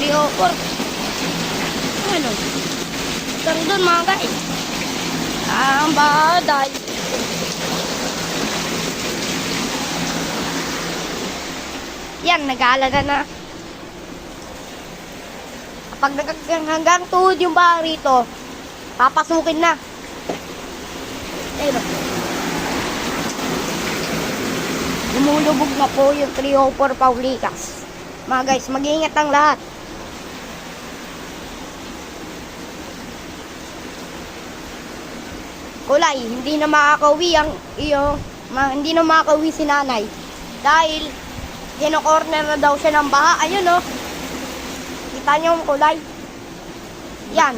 304. Ano? Hanggang doon mga guys. Ang baday. Yan, nag-aalala na. Kapag hanggang tuhod yung baha rito, papasukin na. Ayun. Lumulubog na po yung 304 Paulicas. Mga guys, mag-iingat ang lahat. Kulay, hindi na makakauwi ang hindi na makakauwi si nanay. Dahil kino-corner na daw siya ng baha. Ayun oh. Kita niyo yung kulay. Yan.